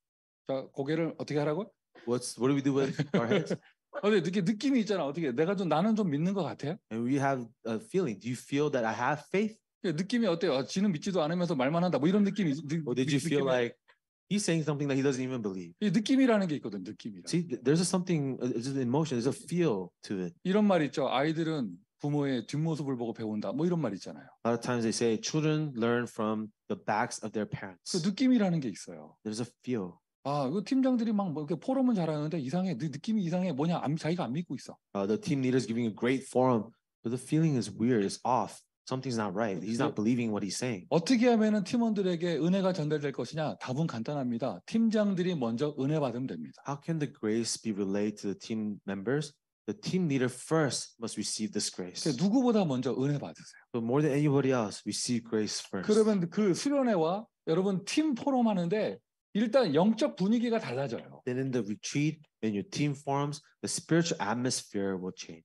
자, 고개를 어떻게 하라고? What do we do with our heads? 어때 느낌이 있잖아. 어떻게 나는 좀 믿는 것 같아요? And we have a feeling. Do you feel that I have faith? 느낌이 어때요? 지는 믿지도 않으면서 말만 한다. 뭐 이런 느낌이. Or did you feel like he's saying something that he doesn't even believe? 이 느낌이라는 게 있거든. 느낌이라. See, there's something, there's an emotion, there's a feel to it. 이런 말 있죠. 아이들은 부모의 뒷모습을 보고 배운다. 뭐 이런 말 있잖아요. A lot of times they say children learn from the backs of their 그 parents. 느낌이라는 게 있어요. There's a feel. 아, 그 팀장들이 막 뭐 이렇게 포럼은 잘하는데 이상해. 느낌이 이상해. 뭐냐? 자기가 안 믿고 있어. The team leader's giving a great forum, but the feeling is weird. It's off. Something's not right. He's not believing what he's saying. 어떻게 하면은 팀원들에게 은혜가 전달될 것이냐? 답은 간단합니다. 팀장들이 먼저 은혜 받으면 됩니다. How can the grace be relayed to the team members? The team leader first must receive this grace. 누구보다 먼저 은혜 받으세요. So more than anybody else, receive grace first. 그러면 그 수련회와 여러분 팀 포럼 하는데 일단 영적 분위기가 달라져요. Then in the retreat, in your team forums, the spiritual atmosphere will change.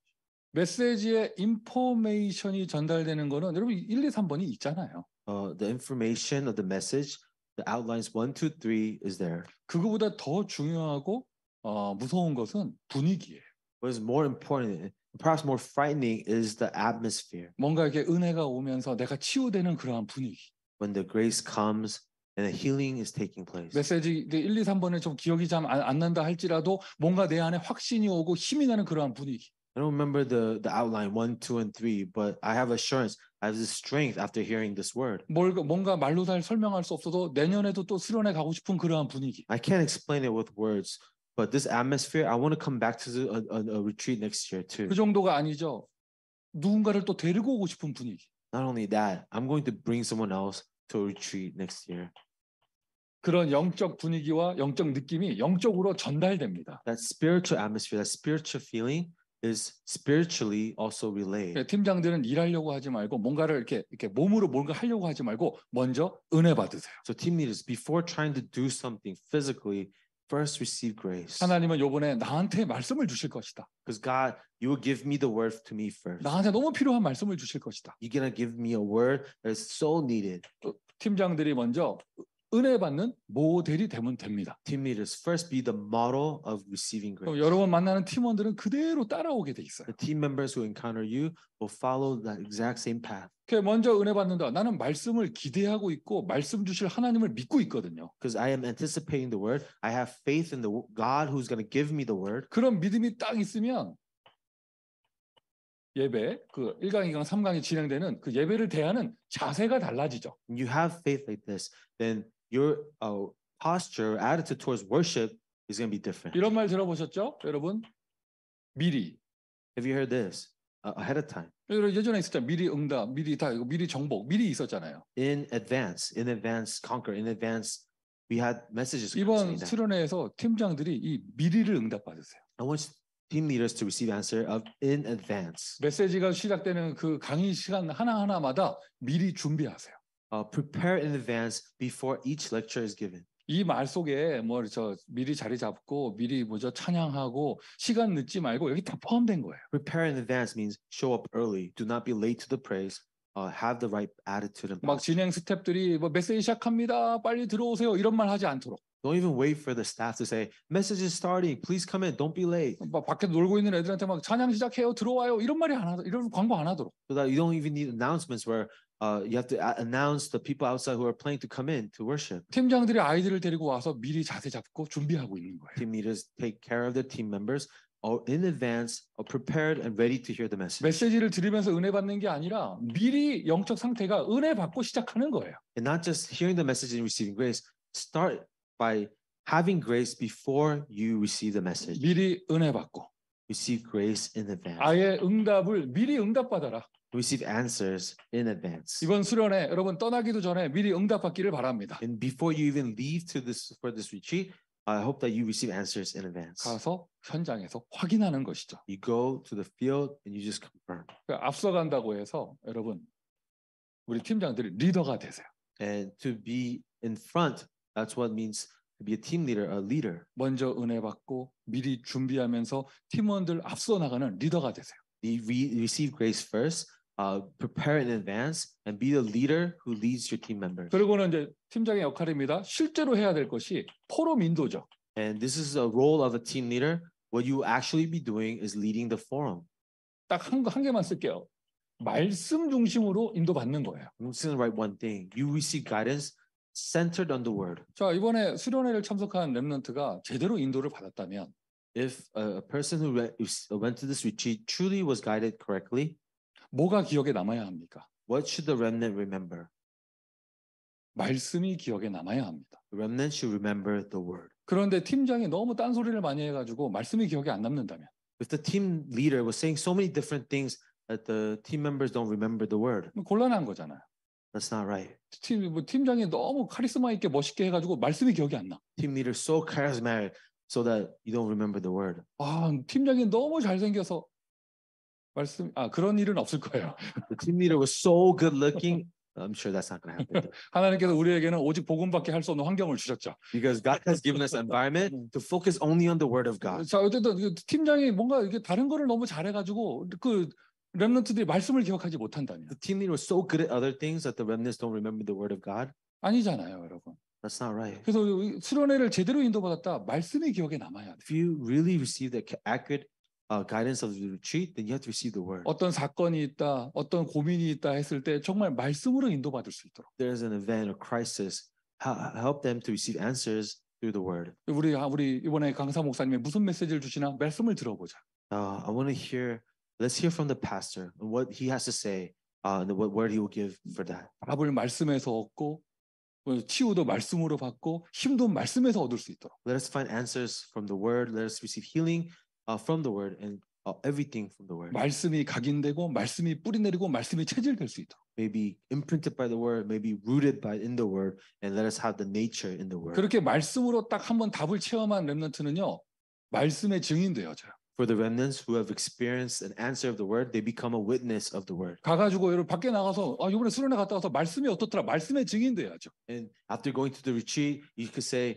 메시지의 인포메이션이 전달되는 거는 여러분 1, 2, 3번이 있잖아요. The information of the message, the outlines 1, 2, 3 is there. 그거보다 더 중요하고 무서운 것은 분위기예요. What is more important, perhaps more frightening, is the atmosphere. 뭔가 이렇게 은혜가 오면서 내가 치유되는 그러한 분위기. When the grace comes and the healing is taking place. 메시지 1, 2, 3번에 좀 기억이 잘 안 난다 할지라도 뭔가 내 안에 확신이 오고 힘이 나는 그러한 분위기. I don't remember the outline 1, 2, and 3, but I have assurance. I have the strength after hearing this word. 뭔가 말로 잘 설명할 수 없어도 내년에도 또 수련회 가고 싶은 그러한 분위기. I can't explain it with words, but this atmosphere, I want to come back to a retreat next year too. 그 정도가 아니죠. 누군가를 또 데리고 오고 싶은 분위기. Not only that, I'm going to bring someone else to a retreat next year. 그런 영적 분위기와 영적 느낌이 영적으로 전달됩니다. That spiritual atmosphere, that spiritual feeling is spiritually also relayed. 팀장들은 일하려고 하지 말고 뭔가를 이렇게 몸으로 뭔가 하려고 하지 말고 먼저 은혜 받으세요. So team leaders, before trying to do something physically, first receive grace. 하나님은 이번에 나한테 말씀을 주실 것이다. Because God, you will give me the word to me first. 나한테 너무 필요한 말씀을 주실 것이다. You're going to give me a word that is so needed. 팀장들이 먼저 은혜 받는 모델이 되면 됩니다. Team leaders first be the model of receiving grace. 여러분 만나는 팀원들은 그대로 따라오게 돼 있어요. The team members who encounter you will follow that exact same path. 먼저 은혜 받는다. 나는 말씀을 기대하고 있고 말씀 주실 하나님을 믿고 있거든요. Because I am anticipating the word. I have faith in the God who's going to give me the word. 그런 믿음이 딱 있으면 예배, 그 1강, 2강, 3강이 진행되는 그 예배를 대하는 자세가 달라지죠. When you have faith like this, then your posture, attitude towards worship is going to be different. 이런 말 들어보셨죠? 여러분, 미리. Have you heard this? Ahead of time. 예전에 있었잖아요. 미리 응답, 미리 정복, 미리 있었잖아요. In advance conquer, in advance we had messages. 이번 수련회에서 팀장들이 이 미리를 응답받으세요. I want team leaders to receive answer of in advance. 메시지가 시작되는 그 강의 시간 하나하나마다 미리 준비하세요. Prepare in advance before each lecture is given. 이 말 속에 미리 자리 잡고 미리 찬양하고 시간 늦지 말고 여기 다 포함된 거예요. Prepare in advance means show up early. Do not be late to the praise. Have the right attitude and 막 진행 스태프들이 메시지 시작합니다. 빨리 들어오세요. 이런 말 하지 않도록. Don't even wait for the staff to say, message is starting. Please come in. Don't be late. 막 밖에 놀고 있는 애들한테 막 찬양 시작해요. 들어와요. 이런 광고 안 하도록. So that you don't even need announcements where you have to announce the people outside who are planning to come in to worship. 팀장들이 아이들을 데리고 와서 미리 자세 잡고 준비하고 있는 거예요. Team leaders take care of their team members in advance, prepared and ready to hear the message. 메시지를 들으면서 은혜 받는 게 아니라 미리 영적 상태가 은혜 받고 시작하는 거예요. And not just hearing the message and receiving grace. Start by having grace before you receive the message. 미리 은혜 받고. Receive grace in advance. 아예 응답을 미리 응답받아라. receive answers in advance. 이번 수련회 여러분 떠나기도 전에 미리 응답받기를 바랍니다. And before you even leave for this retreat, I hope that you receive answers in advance. 가서 현장에서 확인하는 것이죠. You go to the field and you just confirm. 앞서간다고 해서 여러분 우리 팀장들이 리더가 되세요. And to be in front, that's what it means to be a team leader, a leader. 먼저 은혜 받고 미리 준비하면서 팀원들 앞서 나가는 리더가 되세요. Receive grace first, prepare in advance, and be the leader who leads your team members. 그리고는 이제 팀장의 역할입니다. 실제로 해야 될 것이 포럼 인도죠. And this is a role of a team leader. What you actually be doing is leading the forum. 딱 한 개만 쓸게요. 말씀 중심으로 인도받는 거예요. I'm just going to write one thing. You receive guidance centered on the word. 자, 이번에 수련회를 참석한 렘넌트가 제대로 인도를 받았다면 If a person who went to this retreat truly was guided correctly, 뭐가 기억에 남아야 합니까? what should the remnant remember? 말씀이 기억에 남아야 합니다. The remnant should remember the word. 그런데 팀장이 너무 딴소리를 많이 해가지고 말씀이 기억에 안 남는다면 If the team leader was saying so many different things that the team members don't remember the word, 곤란한 거잖아요. that's not right. 팀장이 너무 카리스마 있게 멋있게 해가지고 말씀이 기억이 안 나. Team leader so charismatic so that you don't remember the word. 아, 팀장이 너무 잘생겨서 그런 일은 없을 거예요. The team leader was so good looking. I'm sure that's not going to happen. 하나님께서 우리에게는 오직 복음밖에 할 수 없는 환경을 주셨죠. Because God has given us an environment to focus only on the word of God. 자, 어쨌든 팀장이 뭔가 이게 다른 거를 너무 잘해가지고 그 렘넌트들이 말씀을 기억하지 못한다면 The team leader was so good at other things that the remnants don't remember the word of God. 아니잖아요, 여러분. That's not right. 그래서 수련회를 제대로 인도받았다. 말씀이 기억에 남아야 돼. If you really receive the accurate guidance of the retreat, then you have to receive the word. 어떤 사건이 있다, 어떤 고민이 있다 했을 때 정말 말씀으로 인도받을 수 있도록. There's an event or crisis, help them to receive answers through the word. 우리 이번에 강사 목사님이 무슨 메시지를 주시나 말씀을 들어보자. I want to let's hear from the pastor and what he has to say and what word he will give for that. 답을 말씀에서 얻고 치유도 말씀으로 받고 힘도 말씀에서 얻을 수 있도록. Let us find answers from the word. Let us receive healing from the word and everything from the word. 말씀이 각인되고 말씀이 뿌리내리고 말씀이 체질될 수 있도록. Maybe imprinted by the word, maybe rooted in the word, and let us have the nature in the word. 그렇게 말씀으로 딱 한번 답을 체험한 렘넌트는요, 말씀의 증인 되어져요. For the remnants who have experienced an answer of the word, they become a witness of the word. 가가지고 여러분 밖에 나가서 이번에 수련회 갔다 와서 말씀이 어떻더라, 말씀의 증인 돼야죠. And after going to the retreat, you could say,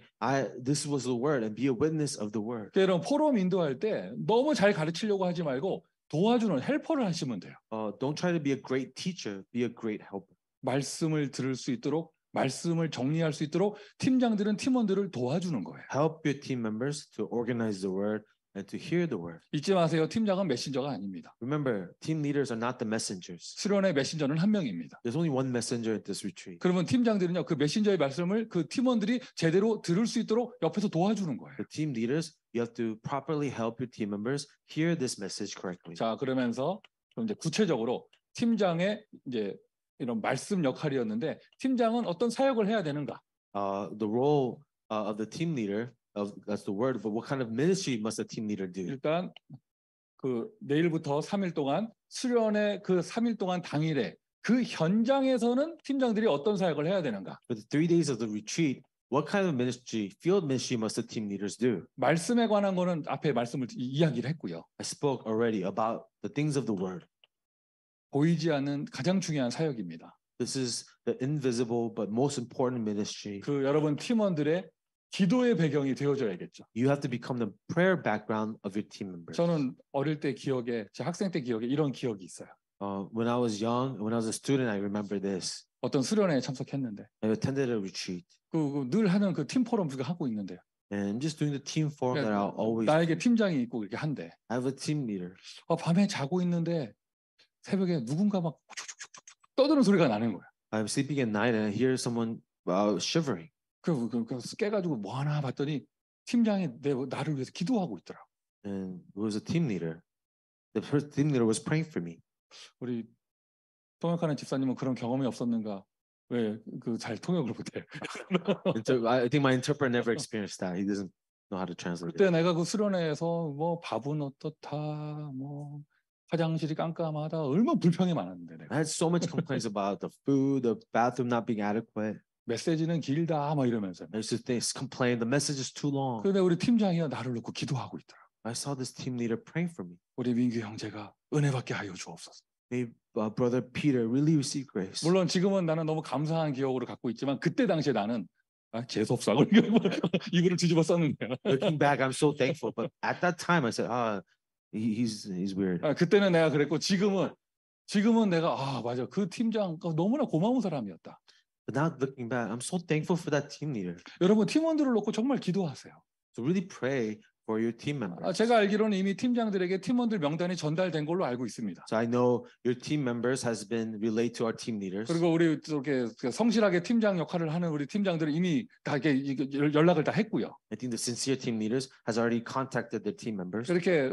this was the word, and be a witness of the word. 여러분 포럼 인도할 때 너무 잘 가르치려고 하지 말고 도와주는 헬퍼를 하시면 돼요. Don't try to be a great teacher, be a great helper. 말씀을 들을 수 있도록, 말씀을 정리할 수 있도록 팀장들은 팀원들을 도와주는 거예요. Help your team members to organize the word and to hear the word. 잊지 마세요. 팀장은 메신저가 아닙니다. Remember, team leaders are not the messengers. 수련회 메신저는 한 명입니다. There's only one messenger at this retreat. 그러면 팀장들은요, 그 메신저의 말씀을 그 팀원들이 제대로 들을 수 있도록 옆에서 도와주는 거예요. The team leaders, you have to properly help your team members hear this message correctly. 자, 그러면서 좀 이제 구체적으로 팀장의 이제 이런 말씀 역할이었는데 팀장은 어떤 사역을 해야 되는가? The role of the team leader, that's the word, but what kind of ministry must the team leader do? 일단 그 내일부터 3일 동안 수련회 그 3일 동안 당일에 그 현장에서는 팀장들이 어떤 사역을 해야 되는가? For the 3 days of the retreat, what kind of ministry, field ministry must the team leaders do? 말씀에 관한 거는 앞에 말씀을 이야기를 했고요. I spoke already about the things of the word. 보이지 않는 가장 중요한 사역입니다. This is the invisible but most important ministry. 그 여러분 팀원들의 기도의 배경이 되어줘야겠죠. You have to become the prayer background of your team members. 저는 어릴 때 기억에, 제 학생 때 기억에 이런 기억이 있어요. When I was young, when I was a student, I remember this. 어떤 수련회에 참석했는데 I attended a retreat. 늘 하는 그 팀 포럼 우리가 하고 있는데요. And I'm just doing the team forum that I'll always. 나에게 팀장이 있고 이렇게 한대. I have a team leader. 밤에 자고 있는데 새벽에 누군가 막 떠드는 소리가 나는 거야. I'm sleeping at night and I hear someone shivering. 그래서 깨가지고 뭐 하나 봤더니 팀장이 나를 위해서 기도하고 있더라. And it was a team leader. The first team leader was praying for me. 우리 통역하는 집사님은 그런 경험이 없었는가? 왜 그 잘 통역을 못해? I think my interpreter never experienced that. He doesn't know how to translate 그때 it. 내가 그 수련회에서 뭐 밥은 어떻다, 뭐 화장실이 깜깜하다. 얼마나 불평이 많았는데 내가. I had so much complaints about the food, the bathroom not being adequate. 메시지는 길다 막 이러면서. I used to complain, the message is too long. 그런데 우리 팀장이요 나를 놓고 기도하고 있더라. I saw this team leader praying for me. 우리 민규 형제가 은혜 받게 하여 주옵소서. May brother Peter really receive grace. 물론 지금은 나는 너무 감사한 기억으로 갖고 있지만 그때 당시에 나는 재수없어. 이거를 뒤집어 썼는데요. Looking back, I'm so thankful. But at that time, I said, he's weird. 그때는 내가 그랬고 지금은 내가 맞아 그 팀장 너무나 고마운 사람이었다. But now looking back, I'm so thankful for that team leader. 여러분 팀원들을 놓고 정말 기도하세요. So really pray for your team members. 제가 알기로는 이미 팀장들에게 팀원들 명단이 전달된 걸로 알고 있습니다. So I know your team members has been relayed to our team leaders. 그리고 우리 이렇게 성실하게 팀장 역할을 하는 우리 팀장들은 이미 다 이렇게 연락을 다 했고요. I think the sincere team leaders has already contacted their team members. 이렇게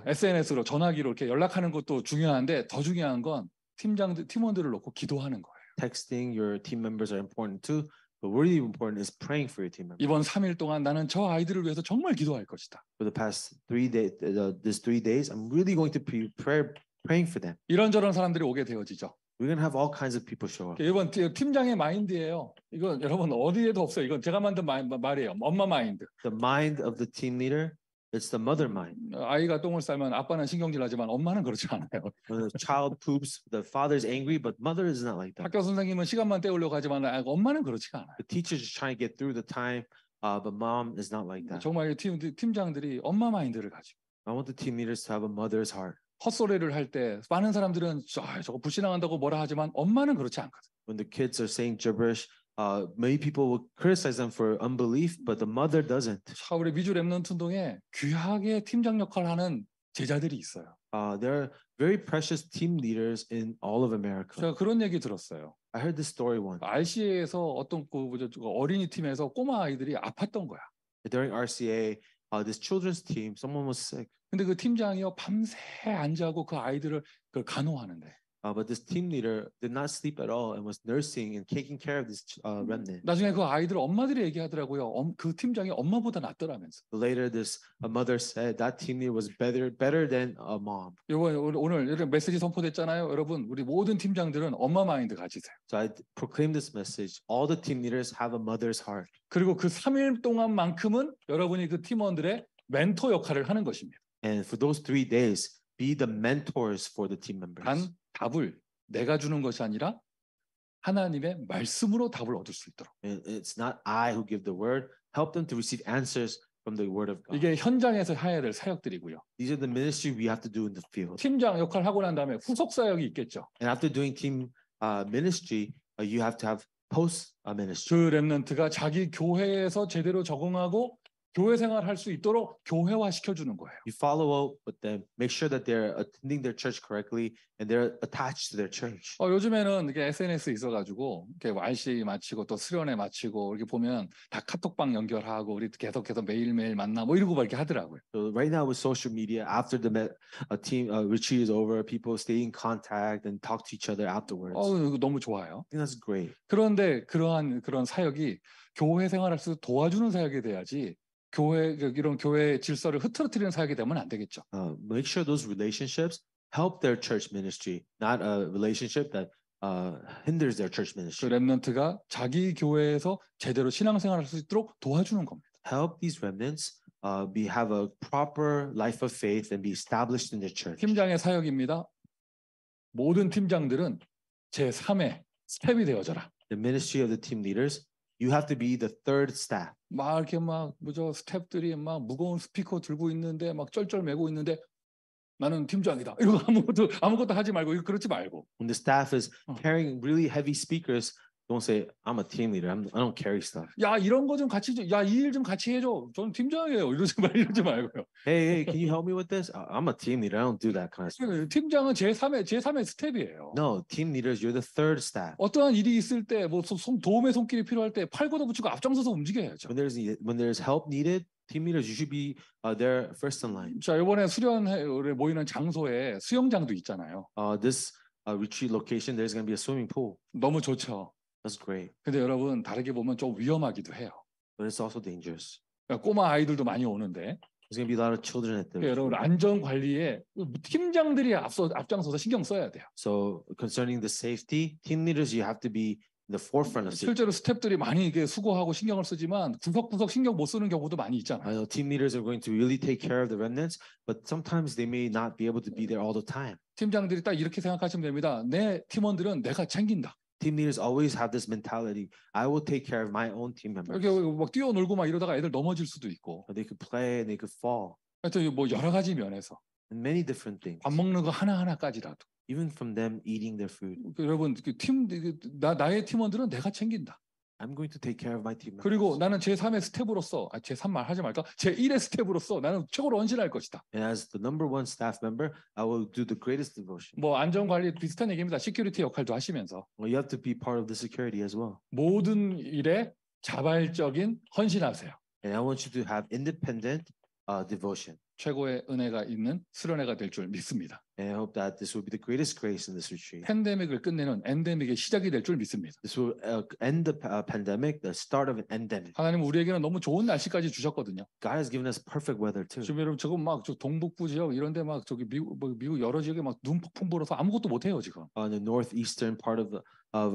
SNS로 전화기로 이렇게 연락하는 것도 중요한데 더 중요한 건 팀원들을 놓고 기도하는 거예요. Texting your team members are important too. But really important is praying for your team members. 이번 3일 동안 나는 저 아이들을 위해서 정말 기도할 것이다. For the past 3 days, this 3 days, I'm really going to be praying for them. 이런저런 사람들이 오게 되어지죠. We're going to have all kinds of people show up. 이번 팀장의 마인드예요. 이건 여러분 어디에도 없어요. 이건 제가 만든 말이에요. 엄마 마인드. The mind of the team leader, it's the mother mind. 아이가 똥을 싸면 아빠는 신경질 나지만 엄마는 그렇지 않아요. When the child poops, the father is angry, but mother is not like that. 학교 선생님은 시간만 때우려고 하지만 엄마는 그렇지가 않아요. The teacher is trying to get through the time, but mom is not like that. 정말 팀장들이 엄마 마인드를 가지고. I want the team leaders to have a mother's heart. 헛소리를 할 때 많은 사람들은 저거 불신앙한다고 뭐라 하지만 엄마는 그렇지 않거든. When the kids are saying gibberish, many people will criticize them for unbelief, but the mother doesn't. 우리 미주 랩넌트 운동에 귀하게 팀장 역할을 하는 제자들이 있어요. There are very precious team leaders in all of America. 제가 그런 얘기 들었어요. I heard this story once. RCA에서 어떤 어린이 팀에서 꼬마 아이들이 아팠던 거야. During RCA, this children's team, someone was sick. 근데 그 팀장이요 밤새 안 자고 그 아이들을 간호하는데. But this team leader did not sleep at all and was nursing and taking care of this remnant. 나중에 그 아이들 엄마들이 얘기하더라고요. 그 팀장이 엄마보다 낫더라면서. Later, this mother said that team leader was better than a mom. 오늘 이런 메시지 선포됐잖아요. 여러분, 우리 모든 팀장들은 엄마 마인드 가지세요. So I proclaim this message. All the team leaders have a mother's heart. 그리고 그 3일 동안만큼은 여러분이 그 팀원들의 멘토 역할을 하는 것입니다. And for those 3 days, be the mentors for the team members. 단 답을 내가 주는 것이 아니라 하나님의 말씀으로 답을 얻을 수 있도록. And it's not I who give the word. Help them to receive answers from the word of God. 이게 현장에서 해야 될 사역들이고요. These are the ministry we have to do in the field. 팀장 역할 하고 난 다음에 후속 사역이 있겠죠. And after doing team ministry, you have to have post ministry. 그 렘넌트가 자기 교회에서 제대로 적응하고 교회 생활할 수 있도록 교회화 시켜주는 거예요. You follow up with them, make sure that they're attending their church correctly and they're attached to their church. 요즘에는 이게 SNS 있어가지고 이렇게 RCA 마치고 또 수련회 마치고 이렇게 보면 다 카톡방 연결하고 우리 계속해서 매일매일 만나 뭐 이러고 막 이렇게 하더라고요. So right now with social media, after the team retreat is over, people stay in contact and talk to each other afterwards. 이거 너무 좋아요. I think that's great. 그런데 그런 사역이 교회 생활할 수 도와주는 사역이 돼야지. 이런 교회 질서를 흐트러뜨리는 사역이 되면 안 되겠죠. Make sure those relationships help their church ministry, not a relationship that hinders their church 그 ministry. 렘넌트가 자기 교회에서 제대로 신앙생활할 수 있도록 도와주는 겁니다. Help these remnants have a proper life of faith and be established in their church. 팀장의 사역입니다. 모든 팀장들은 제3의 스텝이 되어져라. The ministry of the team leaders, you have to be the third staff. 막 이렇게 스텝들이 막 무거운 스피커 들고 있는데 막 쩔쩔매고 있는데 나는 팀장이다. 이거 아무것도 하지 말고 이거 그렇지 말고. When the staff is carrying really heavy speakers, don't say I'm a team leader. I don't carry stuff. 야 이런 거 좀 같이 야 이 일 좀 같이 해줘. 저는 팀장이에요. 이러지 말고요. Hey, can you help me with this? I'm a team leader. I don't do that kind of stuff. 팀장은 제3의 스텝이에요. No, team leaders, you're the third staff. 어떠한 일이 있을 때 뭐 도움의 손길이 필요할 때 팔 걷어붙이고 앞장서서 움직여야죠. When there's help needed, team leaders, you should be there first in line. 자 이번에 수련회 모이는 장소에 수영장도 있잖아요. This retreat location, there's going to be a swimming pool. 너무 좋죠. That's great. 근데 여러분 다르게 보면 좀 위험하기도 해요. But it's also dangerous. 꼬마 아이들도 많이 오는데 There's going to be a lot of children at the 그러니까 여러분 retreat. 안전 관리에 팀장들이 앞장서서 신경 써야 돼요. So concerning the safety, team leaders, you have to be in the forefront of safety. 실제로 스태프들이 많이 이게 수고하고 신경을 쓰지만 구석구석 신경 못 쓰는 경우도 많이 I 있잖아요. know team leaders are going to really take care of the remnants, but sometimes they may not be able to be there all the time. 팀장들이 딱 이렇게 생각하시면 됩니다. 내 팀원들은 내가 챙긴다. Team leaders always have this mentality. I will take care of my own team members. 이렇게 막 뛰어놀고 막 이러다가 애들 넘어질 수도 있고. They could play and they could fall. 하여튼 뭐 여러 가지 면에서 And many different things. 밥 먹는 거 하나하나까지라도. Even from them eating their food. 여러분 나의 팀원들은 내가 챙긴다. I'm going to take care of my team members. 그리고 나는 제3의 스텝으로서 제3 말 하지 말까? 제1의 스텝으로서 나는 최고로 헌신할 것이다. And as the number one staff member, I will do the greatest devotion. 뭐 안전 관리 비슷한 얘기입니다. 시큐리티 역할도 하시면서 Well, you have to be part of the security as well. 모든 일에 자발적인 헌신하세요. And I want you to have independent devotion. 최고의 은혜가 있는 수련회가 될 줄 믿습니다. And I hope that this will be the greatest grace in this retreat. 팬데믹을 끝내는 엔데믹의 시작이 될 줄 믿습니다. This will end the pandemic, the start of an endemic. 하나님은 우리에게는 너무 좋은 날씨까지 주셨거든요. God has given us perfect weather too. 지금 여러분 지금 막 저 동북부 지역 이런데 막 저기 미국 여러 지역에 막 눈 폭풍 불어서 아무것도 못 해요 지금. On the northeastern part of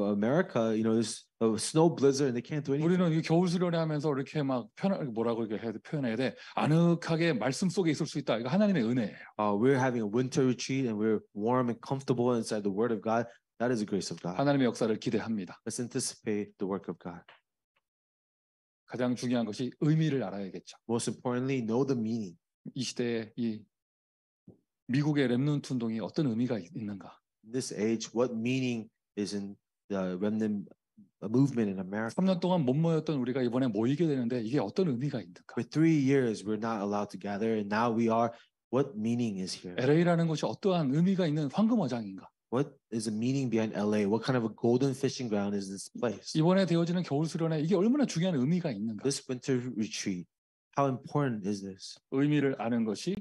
America, you know, there's a snow blizzard and they can't do anything. 우리는 이 겨울 수련회 하면서 이렇게 막 뭐라고 이렇게 표현해야 돼? 아늑하게 말씀 속에 있을 수 있다. 이거 하나님의 은혜예요. We're having a winter retreat and we're warm and comfortable inside the Word of God. That is the grace of God. 하나님의 역사를 기대합니다. Let's anticipate the work of God. 가장 중요한 것이 의미를 알아야겠죠. Most importantly, know the meaning. 이 시대에 이 미국의 렘넌트 운동이 어떤 의미가 있는가? In this age, what meaning is in the remnant movement in America? 3년 동안 못 모였던 우리가 이번에 모이게 되는데 이게 어떤 의미가 있는가? For 3 years, we're not allowed to gather, and now we are. What meaning is here? LA라는 곳이 어떠한 의미가 있는 황금어장인가? What is the meaning behind LA? What kind of a golden fishing ground is this place? 이번에 되어지는 겨울 수련회 이게 얼마나 중요한 의미가 있는가? This winter retreat, how important is this? 의미를 아는 것이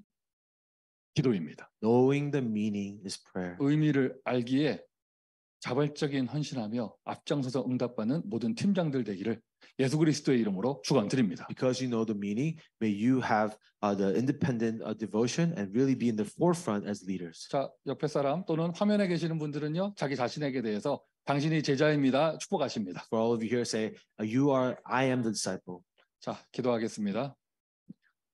기도입니다. Knowing the meaning is prayer. 의미를 알기에 자발적인 헌신하며 앞장서서 응답받는 모든 팀장들 되기를 예수 그리스도의 이름으로 축원드립니다. Because you know the meaning, may you have the independent devotion and really be in the forefront as leaders. 자, 옆에 사람 또는 화면에 계시는 분들은요, 자기 자신에게 대해서 당신이 제자입니다. 축복하십니다. For all of you here, say, I am the disciple. 자, 기도하겠습니다.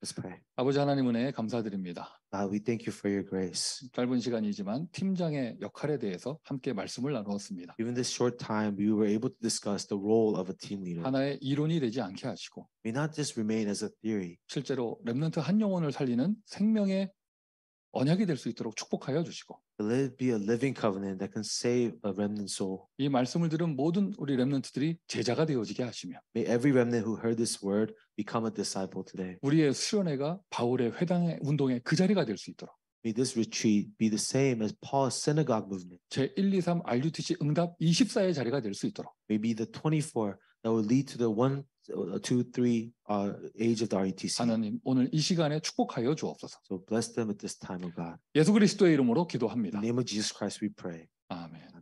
Let's pray. 아버지 하나님 은혜에 감사드립니다. God, we thank you for your grace. 짧은 시간이지만 팀장의 역할에 대해서 함께 말씀을 나누었습니다. Even this short time, we were able to discuss the role of a team leader. 하나의 이론이 되지 않게 하시고 May not just remain as a theory, 실제로 렘넌트 한 영혼을 살리는 생명의 언약이 될 수 있도록 축복하여 주시고 but let it be a living covenant that can save a remnant soul. 이 말씀을 들은 모든 우리 렘넌트들이 제자가 되어지게 하시며 May every remnant who heard this word become a disciple today. 우리의 수련회가 바울의 회당의 운동의 그 자리가 될 수 있도록 May this retreat be the same as Paul's synagogue movement. 제1, 2, 3 RUTC 응답 24의 자리가 될 수 있도록 May be the 24 that will lead to the 1, 2, 3 age of the RETC. 하나님 오늘 이 시간에 축복하여 주옵소서. So bless them at this time, O God. 예수 그리스도의 이름으로 In 기도합니다. the name of Jesus Christ we pray. 아멘.